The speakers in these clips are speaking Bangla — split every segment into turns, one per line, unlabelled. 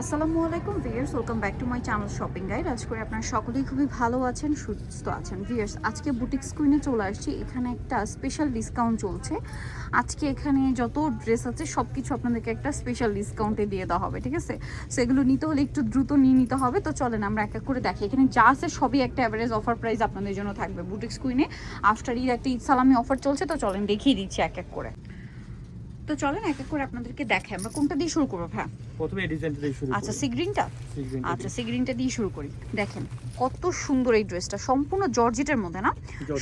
আসসালামু আলাইকুম viewers, welcome back to my channel shopping guide. আজ করে আপনারা সকলেই খুবই ভালো আছেন, সুস্থ আছেন। ভিউয়ার্স, আজকে বুটিক্স কুইনে চলে আসছি। এখানে একটা স্পেশাল ডিসকাউন্ট চলছে। আজকে এখানে যত ড্রেস আছে সব কিছু আপনাদেরকে একটা স্পেশাল ডিসকাউন্টে দিয়ে দেওয়া হবে, ঠিক আছে? সো এগুলো নিতে হলে একটু দ্রুত নিয়ে নিতে হবে। তো চলেন আমরা এক এক করে দেখি। এখানে যা আছে সবই একটা অ্যাভারেজ অফার প্রাইস আপনাদের জন্য থাকবে। বুটিক্স কুইনে আফটার ঈদ একটা ঈদ সালামি অফার চলছে। তো চলেন দেখিয়ে দিচ্ছি এক এক করে। তো চলেন এক এক করে আপনাদেরকে দেখাই। আমরা কোনটা দিয়ে শুরু করবো? হ্যাঁ,
প্রথমে এই ডিজাইনটা দিয়ে শুরু করি।
আচ্ছা, সি গ্রিনটা। আচ্ছা, সি গ্রিনটা দিয়ে শুরু করি। দেখেন কত সুন্দর এই ড্রেসটা, সম্পূর্ণ জর্জেটের মধ্যে না,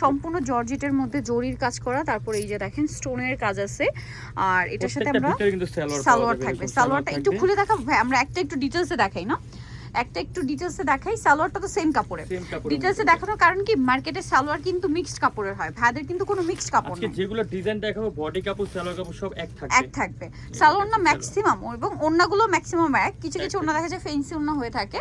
সম্পূর্ণ জর্জেটের মধ্যে জরির কাজ করা। তারপরে এই যে দেখেন স্টোনের কাজ আছে। আর এটার সাথে আমরা সালোয়ার থাকবে। সালোয়ারটা একটু খুলে দেখাবো ভাই, আমরা একটা একটু ডিটেইলসে দেখাই না, একটা একটু ডিটেইলসে দেখাই। সালোয়ারটা তো সেম কাপড়ে, ডিটেইলসে দেখানোর কারণ কি, মার্কেটে সালোয়ার কিন্তু মিক্সড কাপড়ের হয়, ভাইদের কিন্তু কোনো মিক্সড কাপড় নেই।
যেগুলো ডিজাইন দেখাবো বডি কাপড় সালোয়ার কাপড় সব এক থাকবে।
সালোয়ার না ম্যাক্সিমাম, এবং ওন্নাগুলো ম্যাক্সিমাম এক, কিছু কিছু ওন্না দেখা যায় ফেন্সি ওন্না হয়ে থাকে।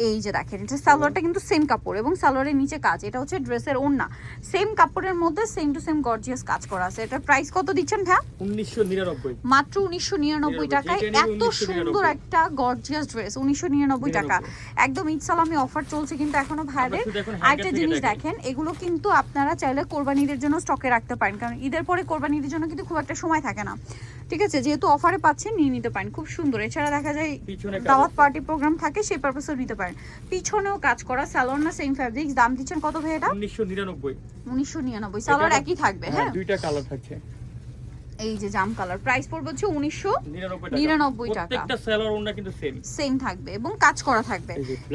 এই যে দেখেন এটা সালোয়ারটা কিন্তু সেম কাপড় এবং সালোয়ারের নিচে কাজ। এটা হচ্ছে ড্রেসের ওন্না, সেম কাপড়ের মধ্যে সেম টু সেম গর্জিয়াস কাজ করা আছে। এটার প্রাইস কত দিচ্ছেন ভাই?
1999,
মাত্র 1999 টাকায় এত সুন্দর একটা গর্জিয়াস ড্রেস। 1999 টাকা, একদম ঈদ সালামি অফার চলছে কিন্তু এখনো ভাইদের। আরেকটা জিনিস দেখেন, এগুলো কিন্তু আপনারা চাইলে কোরবানিদের জন্য স্টকে রাখতে পারেন, কারণ ঈদের পরে কোরবানিদের জন্য কিন্তু খুব একটা সময় থাকে না, ঠিক আছে? যেহেতু অফারে পাচ্ছেন নিয়ে নিতে পারেন, খুব সুন্দর। এছাড়া দেখা যায় দাওয়াত পার্টি প্রোগ্রাম থাকে, সেই পারপাসেও নিতে পারেন। পিছনেও কাজ করা, সালোয়ার না সেম ফ্যাব্রিক্স। দাম দিচ্ছেন কত ভাই এটা? 1999। সালোয়ার একই থাকবে। হ্যাঁ,
দুইটা কালার থাকছে।
এই যে জাম কালার, প্রাইস পড়বে হচ্ছে 1999 টাকা।
প্রত্যেকটা সালোয়ার ওন্না কিন্তু
সেম থাকবে এবং কাজ করা থাকবে।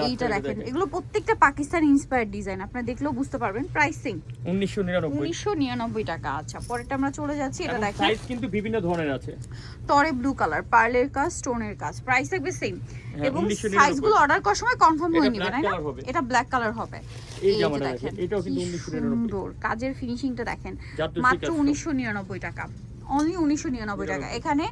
এইটা দেখেন, এগুলো প্রত্যেকটা পাকিস্তানি ইন্সপায়ার্ড ডিজাইন, আপনারা দেখলেও বুঝতে পারবেন। প্রাইসিং 1999 টাকা। আচ্ছা, পরেরটা আমরা চলে যাচ্ছি। এটা দেখেন
সাইজ কিন্তু বিভিন্ন ধরনের আছে।
টরে ব্লু কালার, পার্লের কাজ, স্টোনের কাজ, প্রাইস থাকবে সেম। এবং সাইজগুলো অর্ডার করার সময় কনফার্ম হয়ে নেবেন, তাই না? এটা ব্ল্যাক কালার হবে। এই যে দেখেন,
এটাও কিন্তু 1999।
সুন্দর কাজের ফিনিশিংটা দেখেন, মাত্র 1999 টাকা, অনলি 1999 টাকা। এখানে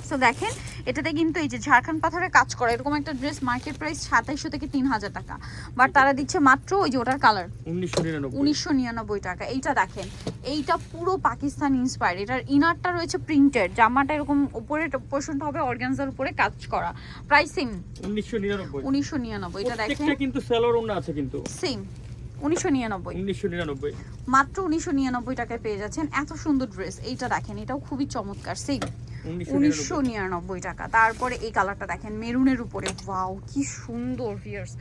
সো দেখেন এটাতে কিন্তু এই যে ঝাড়খান্ড পাথরের কাজ করা এরকম একটা ড্রেস মার্কেট প্রাইস 2700 থেকে 3000 টাকা, বাট তারা দিচ্ছে মাত্র ওই যে ওটার কালার 1999 টাকা। এইটা দেখেন, এইটা পুরো পাকিস্তান ইন্সপায়ার্ড। এটার ইনারটা রয়েছে প্রিন্টেড, জামাটা এরকম উপরের পোরশনটা হবে অর্গানজার উপরে কাজ করা। প্রাইসিং 1999। এটা দেখেন,
প্রত্যেকটা কিন্তু সালোয়ার ওন্না আছে কিন্তু
সেম 1999 মাত্র 1999 টাকায় পেয়ে যাচ্ছেন এত সুন্দর ড্রেস। এইটা দেখেন, এটাও খুবই চমৎকার, সেম 1999 টাকা। তারপরে এই কালারটা দেখেন মেরুনের উপরে, ওয়াও কি সুন্দর ভিউয়ার্স,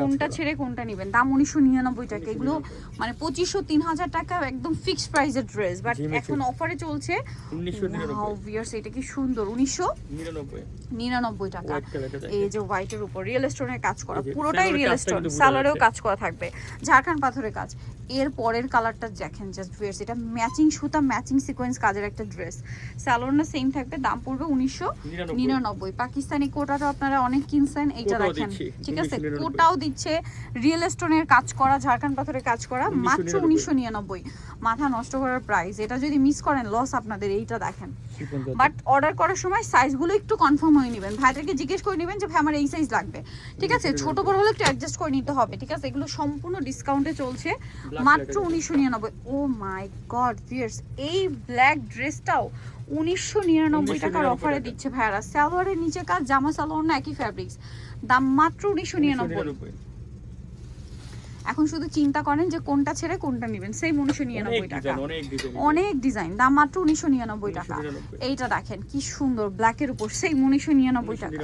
কোনটা ছেড়ে কোনটা নেবেন। দাম 1999 টাকা। এগুলো মানে 2500-3000 টাকা একদম ফিক্সড প্রাইসের ড্রেস, বাট এখন অফারে চলছে। ওয়াও ভিউয়ার্স, এটা কি সুন্দর, 1999 টাকা। এই যে হোয়াইটের উপর রিয়েল স্টোনের কাজ করা, পুরোটাই রিয়েল স্টোন, সালোয়ারেও কাজ করা থাকবে, ঝাড়খান্ড পাথরের কাজ। এর পরের কালারটা দেখেন জাস্ট ভিউয়ার্স, এটা ম্যাচিং সুতা, ম্যাচিং সিকোয়েন্স কাজের একটা ড্রেস। সালোয়ার না সেম থাকবে, দাম পড়বে 1999। পাকিস্তানি কোটাটা আপনারা অনেক কিনছেন, এইটা দেখেন, ঠিক আছে? কোটাও দিচ্ছে রিয়েল স্টোনের কাজ করা, ঝাড়খান্ড পাথরের কাজ করা, মাত্র 1999। মাথা নষ্ট করার প্রাইস। এটা যদি মিস করেন লস আপনাদের। এইটা দেখেন, বাট অর্ডার করার সময় সাইজগুলো একটু কনফার্ম হয়ে নেবেন, ভাইদেরকে জিজ্ঞেস করে নেবেন যে ভাই আমার এই সাইজ লাগবে, ঠিক আছে? ছোট বড় হলে একটু অ্যাডজাস্ট করে নিতে হবে, ঠিক আছে? এগুলো সম্পূর্ণ ডিসকাউন্টে চলছে, মাত্র 1999। ও মাই গড ভিউয়ার্স, এই ব্ল্যাক ড্রেসটাও 1999 টাকার অফারে দিচ্ছে ভাইয়ারা। সালোয়ারের নিচে কাজ, জামা সালোয়ার না একই ফ্যাব্রিক্স, দাম মাত্র 1999। এখন শুধু চিন্তা করেন যে কোনটা ছেড়ে কোনটা নেবেন, সেই 1999 টাকা। অনেক ডিজাইন, দাম মাত্র 1999 টাকা। এইটা দেখেন কি সুন্দর, ব্ল্যাকের উপর সেই 1999 টাকা।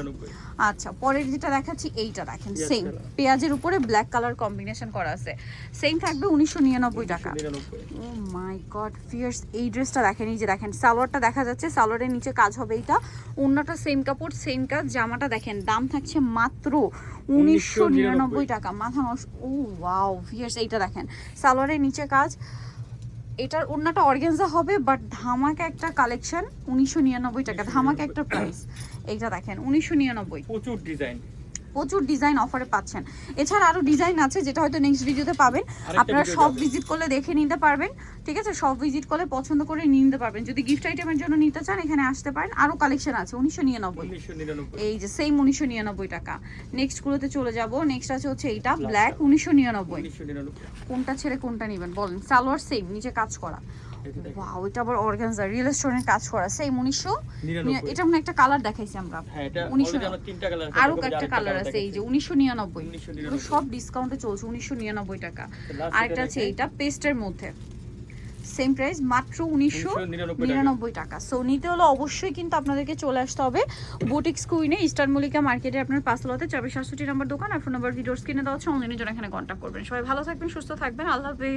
আচ্ছা, পরের যেটা দেখাচ্ছি এইটা দেখেন, সেম পেঁয়াজের উপরে ব্ল্যাক কালার কম্বিনেশন করা আছে, সেম থাকবে 1999 টাকা। ও মাই গড ভিউয়ার্স, এই ড্রেসটা দেখেন, এই যে দেখেন সালোয়ারটা দেখা যাচ্ছে, সালোয়ারের নিচে কাজ হবে। এইটা ওন্নাটা সেম কাপড় সেম কাজ, জামাটা দেখেন দাম থাকছে মাত্র 1999 টাকা। মাথা নষ্ট। ও ওয়াও ভিউয়ার্স, এইটা দেখেন সালোয়ারের নিচে কাজ, এটার ওন্নাটা অর্গানজা হবে, বাট ধামাকা একটা কালেকশন, 1999 টাকা, ধামাকা একটা প্রাইস। এইটা দেখেন 1999, প্রচুর ডিজাইন অফারে পাচ্ছেন। এছাড়া আরো ডিজাইন আছে যেটা হয়তো নেক্সট ভিডিওতে পাবেন, আপনারা সব ভিজিট করলে দেখে নিতে পারবেন, ঠিক আছে? সব ভিজিট করলে পছন্দ করে নিয়ে নিতে পারবেন। যদি গিফট আইটেমের জন্য নিতে চান এখানে আসতে পারেন, আরো কালেকশন আছে। 1999, এই যে সেম 1999 টাকা। নেক্সট গুলোতে চলে যাব। নেক্সট আছে হচ্ছে এইটা ব্ল্যাক, 1999। কোনটা ছেড়ে কোনটা নেবেন বলেন? সালোয়ার সেম, নিচে কাজ করা, ওয়াও, এটা আবার অর্গানজা রিয়েল স্টোনের কাজ করা সেম 1999। এটা মানে একটা কালার দেখাইছি আমরা।
হ্যাঁ এটা
1900
আমরা তিনটা কালার
আরো একটা কালার আছে এই যে 1999। এগুলো সব ডিসকাউন্টে চলছে 1999 টাকা। আরেকটা আছে এইটা পেস্টের মধ্যে, সেম প্রাইস মাত্র 1999 টাকা। সো নিতে হলে অবশ্যই কিন্তু আপনাদেরকে চলে আসতে হবে বুটিক্স কুইনে, ইস্টার্ন মল্লিকা মার্কেটে আপনার 5 তলাতে 2467 নম্বর দোকান। আর ফোন নাম্বার ভিডিওর স্ক্রিনে দেওয়া আছে, অনলাইনে জন্য এখানে কন্ট্যাক্ট করবেন। সবাই ভালো থাকবেন, সুস্থ থাকবেন, আল্লাহ হাফেজ।